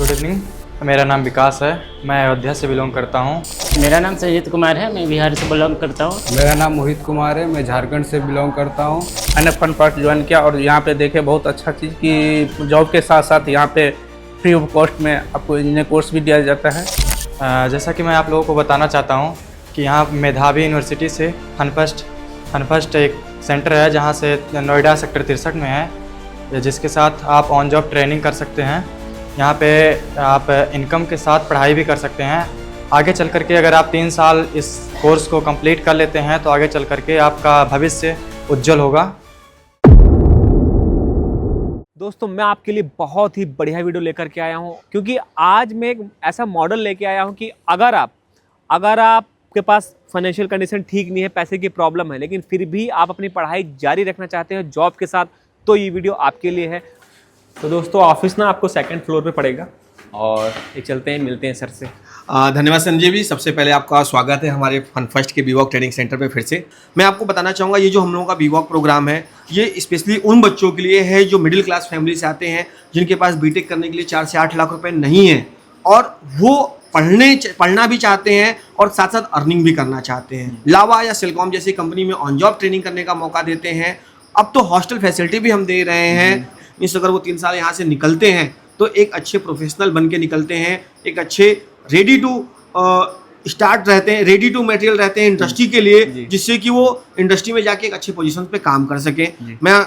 Good evening. मेरा नाम विकास है, मैं अयोध्या से बिलोंग करता हूँ। मेरा नाम संजीत कुमार है, मैं बिहार से बिलोंग करता हूँ। मेरा नाम मोहित कुमार है, मैं झारखंड से बिलोंग करता हूँ। मैंने फन पार्ट ज्वाइन किया और यहाँ पे देखे बहुत अच्छा चीज़ कि जॉब के साथ साथ यहाँ पे फ्री ऑफ कॉस्ट में आपको इंजीनियर कोर्स भी दिया जाता है। जैसा कि मैं आप लोगों को बताना चाहता हूँ कि यहाँ मेधावी यूनिवर्सिटी से फनफस्ट एक सेंटर है जहाँ से नोएडा सेक्टर 63 में है, जिसके साथ आप ऑन जॉब ट्रेनिंग कर सकते हैं। यहाँ पे आप इनकम के साथ पढ़ाई भी कर सकते हैं। आगे चल करके अगर आप 3 साल इस कोर्स को कंप्लीट कर लेते हैं तो आगे चल करके आपका भविष्य उज्जवल होगा। दोस्तों, मैं आपके लिए बहुत ही बढ़िया वीडियो लेकर के आया हूँ, क्योंकि आज मैं एक ऐसा मॉडल लेके आया हूँ कि अगर आपके पास फाइनेंशियल कंडीशन ठीक नहीं है, पैसे की प्रॉब्लम है, लेकिन फिर भी आप अपनी पढ़ाई जारी रखना चाहते हैं जॉब के साथ, तो ये वीडियो आपके लिए है। तो दोस्तों, ऑफिस ना आपको 2nd फ्लोर पे पड़ेगा और ये चलते हैं, मिलते हैं सर से। धन्यवाद संजय जी। सबसे पहले आपका स्वागत है हमारे फनफस्ट के बीवॉक ट्रेनिंग सेंटर पे फिर से। मैं आपको बताना चाहूँगा, ये जो हम लोगों का बीवॉक प्रोग्राम है, ये स्पेशली उन बच्चों के लिए है जो मिडिल क्लास फैमिली से आते हैं, जिनके पास बीटेक करने के लिए 4 से 8 लाख रुपए नहीं है और वो पढ़ना भी चाहते हैं और साथ साथ अर्निंग भी करना चाहते हैं। लावा या सिलकॉम जैसी कंपनी में ऑन जॉब ट्रेनिंग करने का मौका देते हैं। अब तो हॉस्टल फैसिलिटी भी हम दे रहे हैं। इस अगर वो 3 साल यहाँ से निकलते हैं तो एक अच्छे प्रोफेशनल बन के निकलते हैं, एक अच्छे रेडी टू स्टार्ट रहते हैं, रेडी टू मटेरियल रहते हैं इंडस्ट्री के लिए, जिससे कि वो इंडस्ट्री में जाके एक अच्छे पोजीशन पे काम कर सके। मैं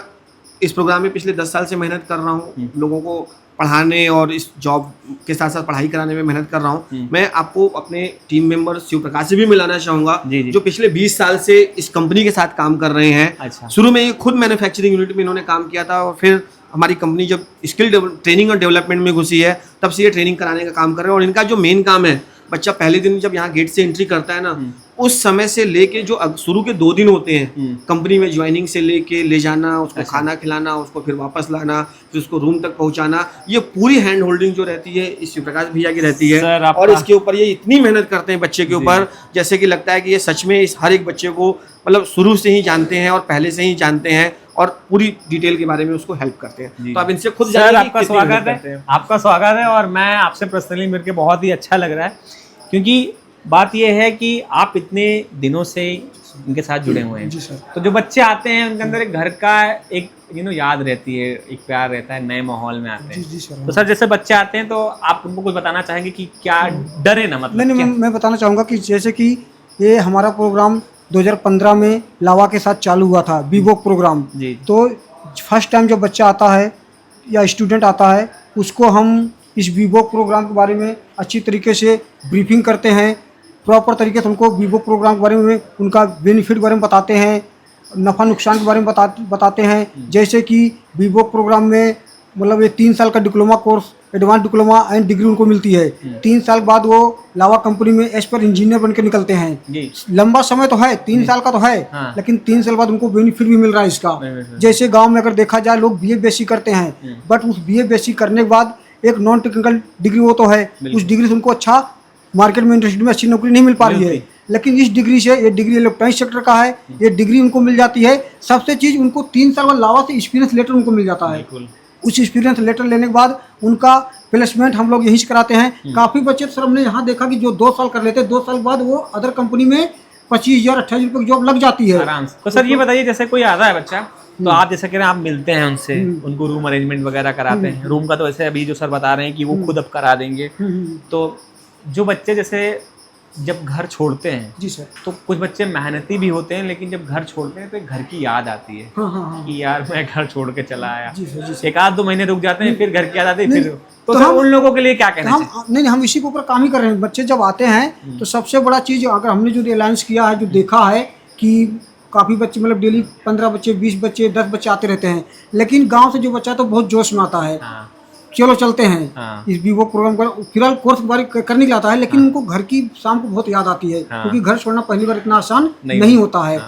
इस प्रोग्राम में पिछले 10 साल से मेहनत कर रहा हूँ, लोगों को पढ़ाने और इस जॉब के साथ साथ पढ़ाई कराने में मेहनत कर रहा हूँ। मैं आपको अपने टीम मेंबर शिव प्रकाश से भी मिलाना चाहूँगा, जो पिछले 20 साल से इस कंपनी के साथ काम कर रहे हैं। अच्छा। शुरू में ये खुद मैन्युफैक्चरिंग यूनिट में इन्होंने काम किया था और फिर हमारी कंपनी जब स्किल ट्रेनिंग और डेवलपमेंट में घुसी है तब से ये ट्रेनिंग कराने का काम कर रहे हैं। और इनका जो मेन काम है, बच्चा पहले दिन जब यहाँ गेट से एंट्री करता है ना, उस समय से लेके जो शुरू के 2 दिन होते हैं कंपनी में ज्वाइनिंग से लेके ले जाना, उसको खाना खिलाना, उसको फिर वापस लाना, फिर उसको रूम तक पहुँचाना, ये पूरी हैंड होल्डिंग जो रहती है इस शिवप्रकाश भैया की रहती है। और इसके ऊपर ये इतनी मेहनत करते हैं बच्चे के ऊपर, जैसे कि लगता है कि ये सच में इस हर एक बच्चे को मतलब शुरू से ही जानते हैं और पहले से ही जानते हैं और पूरी डिटेल के बारे में उसको हेल्प करते हैं। तो आप इनसे खुद सर, आपका स्वागत है। आपका स्वागत है और मैं आपसे पर्सनली मिलकर बहुत ही अच्छा लग रहा है, क्योंकि बात यह है कि आप इतने दिनों से इनके साथ जुड़े हुए हैं। जी सर। तो जो बच्चे आते हैं उनके अंदर एक घर का एक याद रहती है, एक प्यार रहता है, नए माहौल में आते हैं। जी सर। तो सर, जैसे बच्चे आते हैं तो आप उनको कुछ बताना चाहेंगे कि क्या डरे ना, मतलब नहीं, मैं बताना चाहूँगा कि जैसे कि ये हमारा प्रोग्राम 2015 में लावा के साथ चालू हुआ था, बीवॉक प्रोग्राम। तो फर्स्ट टाइम जब बच्चा आता है या स्टूडेंट आता है, उसको हम इस बीवॉक प्रोग्राम के बारे में अच्छी तरीके से ब्रीफिंग करते हैं, प्रॉपर तरीके से उनको बीवॉक प्रोग्राम के बारे में, उनका बेनिफिट के बारे में बताते हैं, नफ़ा नुकसान के बारे में बताते हैं। जैसे कि बीवॉक प्रोग्राम में मतलब ये 3 साल का diploma course, advance diploma and degree उनको मिलती है। 3 साल बाद वो लावा कंपनी में एज पर इंजीनियर बन के निकलते हैं। लंबा समय तो है, 3 साल का तो है, लेकिन 3 साल बाद उनको बेनिफिट भी मिल रहा है इसका। जैसे गांव में अगर देखा जाए, लोग BA बेसी करते हैं, बट उस BA बेसी करने के बाद एक नॉन टेक्निकल डिग्री वो तो है, उस डिग्री से उनको अच्छा मार्केट में, इंडस्ट्री में अच्छी नौकरी नहीं मिल पा रही है। लेकिन इस डिग्री से, ये डिग्री इलेक्ट्रॉनिक सेक्टर का है, ये डिग्री उनको मिल जाती है। सबसे चीज़, उनको 3 साल बाद लावा से एक्सपीरियंस लेटर उनको मिल जाता है। उस एक्सपीरियंस लेटर लेने के बाद उनका प्लेसमेंट हम लोग यहीं से कराते हैं। काफ़ी बच्चे सर हमने यहाँ देखा कि जो 2 साल कर लेते हैं, 2 साल बाद वो अदर कंपनी में 25,000 28,000 रुपये की जॉब लग जाती है आराम से। तो सर, ये बताइए, जैसे कोई आता है बच्चा, तो आप जैसे कह रहे हैं, आप मिलते हैं उनसे, उनको रूम अरेंजमेंट वगैरह कराते हैं। रूम का तो ऐसे अभी जो सर बता रहे हैं कि वो खुद अब करा देंगे। तो जो बच्चे जैसे जब घर छोड़ते हैं, जी सर, तो कुछ बच्चे मेहनती भी होते हैं, लेकिन जब घर छोड़ते हैं तो एक घर की याद आती है। कि यार मैं घर चाहिए के चला आया। एक आध 2 महीने रुक जाते हैं, फिर घर की याद आती है, फिर तो सर उन लोगों के लिए क्या कहना चाहिए? हम इसी के ऊपर काम ही कर रहे हैं। बच्चे जब आते हैं तो सबसे बड़ा चीज़, अगर हमने जो रियलाइज किया है, जो देखा है कि काफ़ी बच्चे मतलब डेली 15 बच्चे, 20 बच्चे, 10 बच्चे आते रहते हैं, लेकिन गाँव से जो बच्चा तो बहुत जोश में आता है, चलो चलते हैं इस बीवॉक प्रोग्राम का। फिलहाल कोर्स करने के लिए आता है, लेकिन उनको घर की शाम को बहुत याद आती है, क्योंकि घर छोड़ना पहली बार इतना आसान नहीं होता है।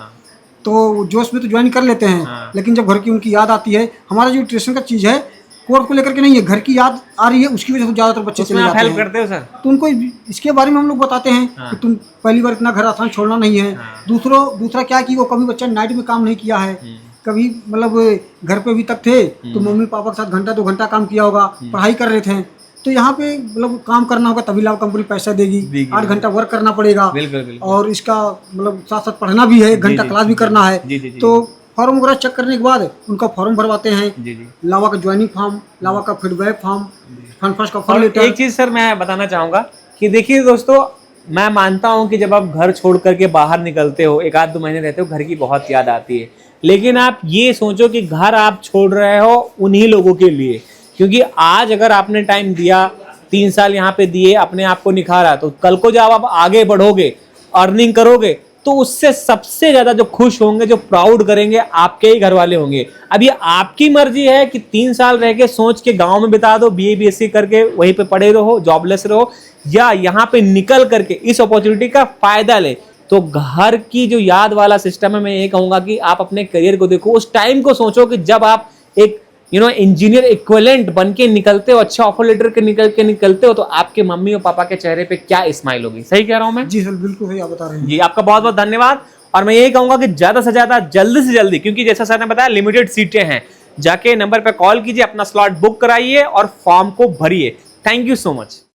तो जोश में तो ज्वाइन कर लेते हैं, लेकिन जब घर की उनकी याद आती है, हमारा जो ट्यूशन का चीज़ है कोर्स को लेकर के नहीं है, घर की याद आ रही है, उसकी वजह से ज़्यादातर बच्चे चले जाते हैं। हेल्प करते हो सर? तो उनको इसके बारे में हम लोग बताते हैं कि तुम पहली बार इतना घर आसान छोड़ना नहीं है। दूसरा क्या कि वो कभी बच्चा नाइट में काम नहीं किया है, कभी मतलब घर पे भी तक थे तो मम्मी पापा के साथ घंटा 2 घंटा काम किया होगा, पढ़ाई कर रहे थे, तो यहाँ पे मतलब काम करना होगा तभी लावा कंपनी पैसा देगी। 8 घंटा वर्क करना पड़ेगा। बिल्कुल। और इसका मतलब साथ साथ पढ़ना भी है, 1 घंटा क्लास भी करना है। तो फॉर्म वगैरह चेक करने के बाद उनका फॉर्म भरवाते हैं। लावा का ज्वाइनिंग फॉर्म, लावा का फीडबैक फॉर्म, फनफस्ट का ऑफर लेटर। एक चीज सर मैं बताना चाहूंगा कि देखिए दोस्तों, मैं मानता हूं कि जब आप घर छोड़ करके बाहर निकलते हो, 1-2 महीने रहते हो, घर की बहुत याद आती है। लेकिन आप ये सोचो कि घर आप छोड़ रहे हो उन्हीं लोगों के लिए, क्योंकि आज अगर आपने टाइम दिया, 3 साल यहाँ पे दिए, अपने आप को निखारा, तो कल को जब आप आगे बढ़ोगे, अर्निंग करोगे, तो उससे सबसे ज्यादा जो खुश होंगे, जो प्राउड करेंगे, आपके ही घर वाले होंगे। अब ये आपकी मर्जी है कि 3 साल रह के सोच के गांव में बिता दो, BA BSc करके वहीं पे पड़े रहो, जॉबलेस रहो, या यहाँ पे निकल करके इस अपॉर्चुनिटी का फायदा ले। तो घर की जो याद वाला सिस्टम है, मैं ये कहूंगा कि आप अपने करियर को देखो, उस टाइम को सोचो कि जब आप एक इंजीनियर इक्विवेलेंट बन के निकलते हो, अच्छा ऑफर लेटर के निकलते हो, तो आपके मम्मी और पापा के चेहरे पे क्या स्माइल होगी। सही कह रहा हूं मैं? जी सर, बिल्कुल सही आप बता रहे हैं। जी, आपका बहुत बहुत धन्यवाद। और मैं यही कहूंगा कि ज्यादा से ज्यादा, जल्दी से जल्दी, क्योंकि जैसा सर ने बताया लिमिटेड सीटें हैं, जाके नंबर पे कॉल कीजिए, अपना स्लॉट बुक कराइए और फॉर्म को भरिए। Thank you so much.